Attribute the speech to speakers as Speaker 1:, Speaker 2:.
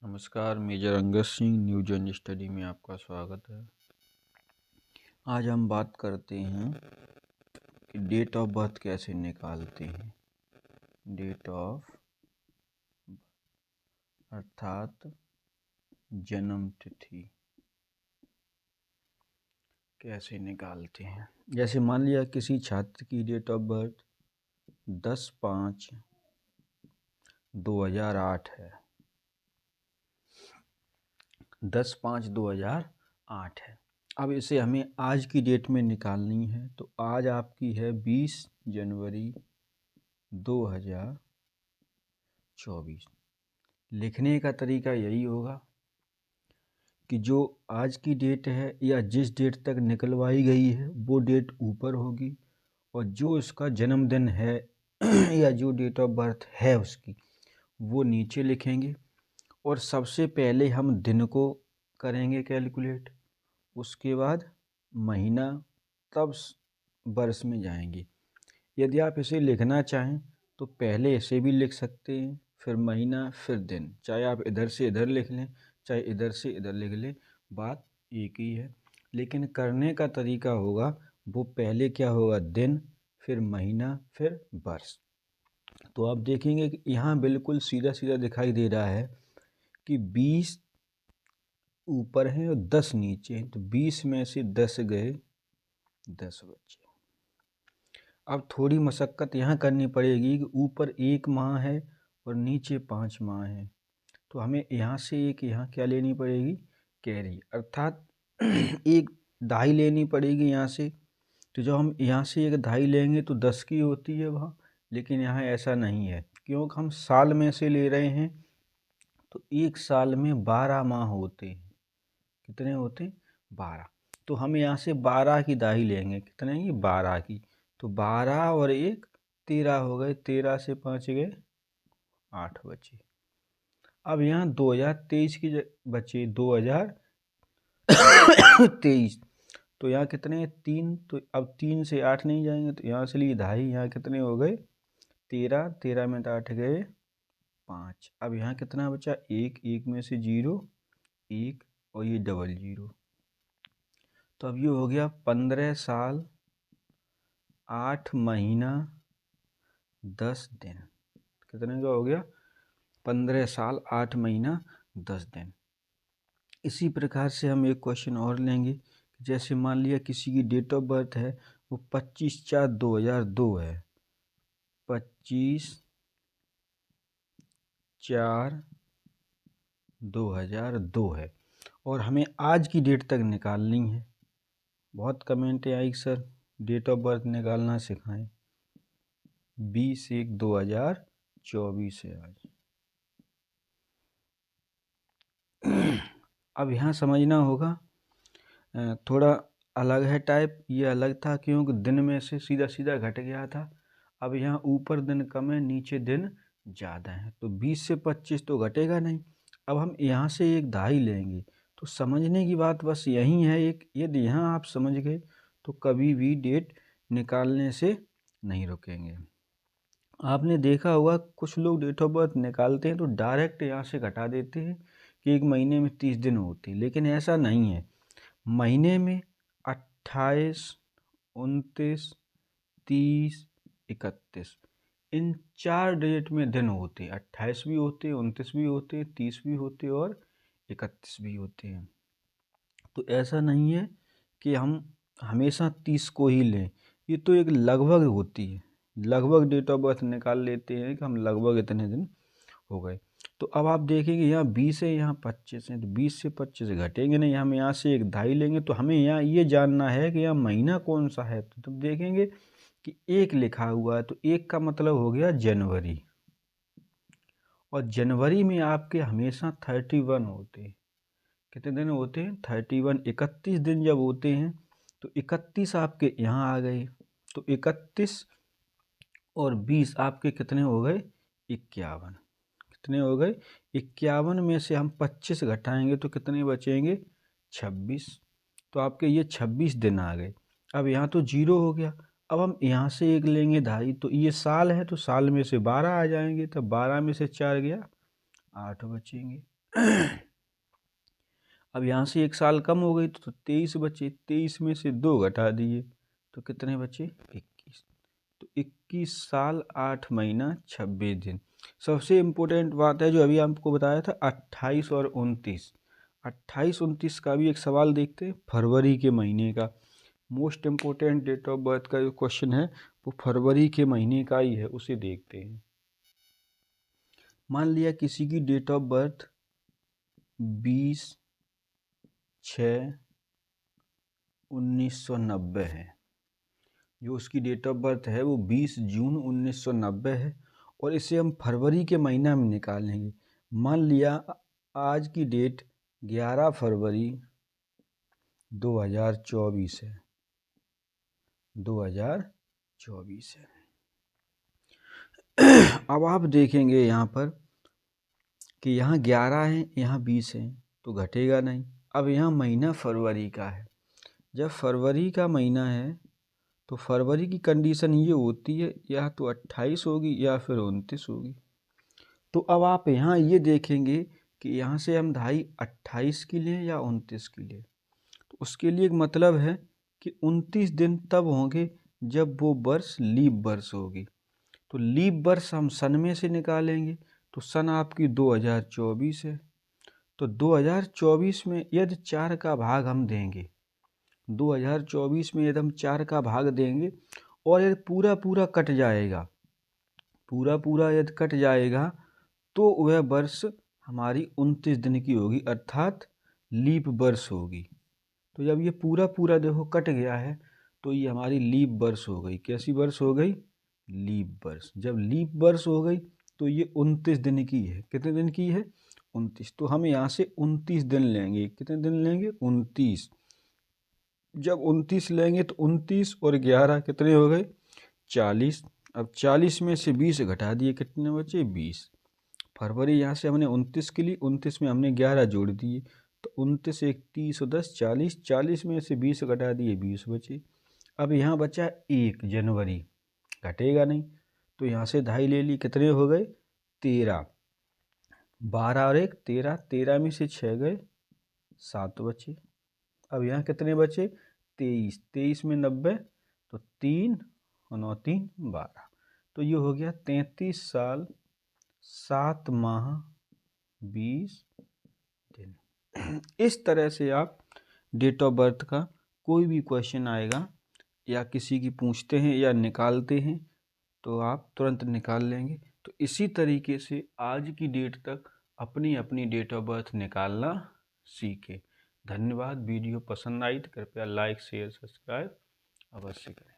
Speaker 1: नमस्कार, Major Angad Singh new journey study में आपका स्वागत है। आज हम बात करते हैं कि डेट ऑफ बर्थ कैसे निकालते हैं। डेट ऑफ अर्थात जन्म तिथि कैसे निकालते हैं। जैसे मान लिया किसी छात्र की डेट ऑफ बर्थ 10/5/2008 है। 10/5/2008 है। अब इसे हमें आज की डेट में निकालनी है, तो आज आपकी है 20 जनवरी 2024। लिखने का तरीका यही होगा कि जो आज की डेट है या जिस डेट तक निकलवाई गई है वो डेट ऊपर होगी, और जो इसका जन्मदिन है या जो डेट ऑफ बर्थ है उसकी वो नीचे लिखेंगे। और सबसे पहले हम दिन को करेंगे कैलकुलेट, उसके बाद महीना, तब वर्ष में जाएंगे। यदि आप इसे लिखना चाहें तो पहले इसे भी लिख सकते हैं, फिर महीना, फिर दिन। चाहे आप इधर से इधर लिख लें, चाहे इधर से इधर लिख लें, बात एक ही है। लेकिन करने का तरीका होगा वो पहले क्या होगा, दिन, फिर महीना, फिर वर्ष। तो आप देखेंगे कि यहाँ बिल्कुल सीधा सीधा दिखाई दे रहा है कि 20 ऊपर हैं और 10 नीचे हैं, तो 20 में से 10 गए, 10 बचे। अब थोड़ी मशक्क़त यहाँ करनी पड़ेगी कि ऊपर 1 माह है और नीचे 5 माह है, तो हमें यहाँ से एक यहाँ क्या लेनी पड़ेगी, कैरी, अर्थात एक दाई लेनी पड़ेगी यहाँ से। तो जब हम यहाँ से एक दाई लेंगे तो 10 की होती है वहाँ, लेकिन यहाँ ऐसा नहीं है क्योंकि हम साल में से ले रहे हैं। तो एक साल में 12 माह होते हैं। कितने होते हैं, 12। तो हम यहाँ से 12 की दाई लेंगे, कितने की, 12 की। तो 12 और 1 13 हो गए, 13 से 5 गए, 8 बचे। अब यहाँ 2023 की बचे 2023, तो यहाँ कितने हैं, 3। तो अब 3 से 8 नहीं जाएंगे, तो यहाँ से लिए ढाई, यहाँ कितने हो गए, 13, 13 में 8 गए, 5। अब यहाँ कितना बचा, 1, 1 में से 0, 1, और ये डबल 0। तो अब ये हो गया 15 साल 8 महीना 10 दिन। कितने का हो गया, 15 साल 8 महीना 10 दिन। इसी प्रकार से हम एक क्वेश्चन और लेंगे। जैसे मान लिया किसी की डेट ऑफ बर्थ है वो 25/4/2002 है, 25/4/2002 है, और हमें आज की डेट तक निकालनी है। बहुत कमेंटें आई सर डेट ऑफ बर्थ निकालना सिखाएं। 20/1/2024 है आज। अब यहाँ समझना होगा, थोड़ा अलग है टाइप। ये अलग था क्योंकि दिन में से सीधा सीधा घट गया था। अब यहाँ ऊपर दिन कम है, नीचे दिन ज़्यादा है, तो 20 से 25 तो घटेगा नहीं। अब हम यहाँ से एक दाई लेंगे। तो समझने की बात बस यही है एक, यदि यहाँ आप समझ गए तो कभी भी डेट निकालने से नहीं रुकेंगे। आपने देखा होगा कुछ लोग डेट ऑफ बर्थ निकालते हैं तो डायरेक्ट यहाँ से घटा देते हैं कि एक महीने में 30 दिन होते हैं, लेकिन ऐसा नहीं है। महीने में 28, 29, 30, 31, इन 4 डेट में दिन होते हैं। 28 भी होते हैं, 29 भी होते हैं, 30 भी होते हैं और 31 भी होते हैं। तो ऐसा नहीं है कि हम हमेशा 30 को ही लें, ये तो एक लगभग होती है। लगभग डेट ऑफ बर्थ निकाल लेते हैं कि हम लगभग इतने दिन हो गए। तो अब आप देखेंगे यहाँ 20 है, यहाँ 25 है, तो 20 से 25 घटेंगे नहीं। हम यहाँ से एक दाई लेंगे, तो हमें यहाँ ये जानना है कि यहाँ महीना कौन सा है। तो तब देखेंगे कि 1 लिखा हुआ है, तो 1 का मतलब हो गया जनवरी, और जनवरी में आपके हमेशा 31 होते हैं। कितने दिन होते हैं, 31, 31 दिन जब होते हैं तो 31 आपके यहाँ आ गए। तो 31 और 20 आपके कितने हो गए, 51। कितने हो गए, 51 में से हम 25 घटाएंगे तो कितने बचेंगे, 26। तो आपके ये 26 दिन आ गए। अब यहाँ तो 0 हो गया। अब हम यहाँ से एक लेंगे ढाई, तो ये साल है तो साल में से 12 आ जाएंगे, तो 12 में से 4 गया, 8 बचेंगे। अब यहाँ से 1 साल कम हो गई तो 23 बचे, 23 में से 2 घटा दिए तो कितने बचे? 21। तो 21 साल 8 महीना 26 दिन। सबसे इम्पोर्टेंट बात है जो अभी आपको बताया था 28 और 29। 28-29 का भी एक सवाल देखते हैं, फरवरी के महीने का। Most important date of birth का जो क्वेश्चन है वो फरवरी के महीने का ही है, उसे देखते हैं। मान लिया किसी की डेट ऑफ बर्थ 20/6/1990 है, जो उसकी डेट ऑफ बर्थ है वो 20 जून 1990 है, और इसे हम फरवरी के महीना में निकालेंगे। मान लिया आज की डेट 11 फरवरी 2024 है, 2024 है। अब आप देखेंगे यहाँ पर कि यहाँ 11 है, यहाँ 20 है, तो घटेगा नहीं। अब यहाँ महीना फरवरी का है, जब फरवरी का महीना है तो फरवरी की कंडीशन ये होती है या तो 28 होगी या फिर 29 होगी। तो अब आप यहाँ ये देखेंगे कि यहाँ से हम दहाई 28 की लें या 29 की लें। तो उसके लिए एक मतलब है कि 29 दिन तब होंगे जब वो वर्ष लीप वर्ष होगी। तो लीप वर्ष हम सन में से निकालेंगे, तो सन आपकी 2024 है। तो 2024 में यदि 4 का भाग हम देंगे, 2024 में यदि हम 4 का भाग देंगे और यदि पूरा पूरा कट जाएगा, पूरा पूरा यदि कट जाएगा तो वह वर्ष हमारी 29 दिन की होगी, अर्थात लीप वर्ष होगी। तो जब ये पूरा पूरा देखो कट गया है तो ये हमारी लीप वर्ष हो गई। कैसी वर्ष हो गई? लीप वर्ष। जब लीप वर्ष हो गई तो ये 29 दिन की है। कितने दिन की है? 29। तो हम यहाँ से 29 दिन लेंगे। कितने दिन लेंगे? 29। जब 29 लेंगे तो 29 और 11 कितने हो गए? 40। अब 40 में से 20 घटा दिए, कितने बचे? 20। फरवरी यहाँ से हमने 29 के लिए, 29 में हमने 11 जोड़ दिए, तो 29 1 30 और 10 40। 40 में से 20 घटा दिए, 20 बचे। अब यहाँ बचा 1 जनवरी, घटेगा नहीं, तो यहाँ से दहाई ले ली, कितने हो गए? 13। 12 और 1 13, 13 में से 6 गए, 7 बचे। अब यहाँ कितने बचे? 23। 23 में 90, तो 3 और 9 3 12। तो ये हो गया 33 साल 7 माह 20 दिन। इस तरह से आप डेट ऑफ बर्थ का कोई भी क्वेश्चन आएगा या किसी की पूछते हैं या निकालते हैं तो आप तुरंत निकाल लेंगे। तो इसी तरीके से आज की डेट तक अपनी अपनी डेट ऑफ बर्थ निकालना सीखें। धन्यवाद। वीडियो पसंद आई तो कृपया लाइक शेयर सब्सक्राइब अवश्य करें।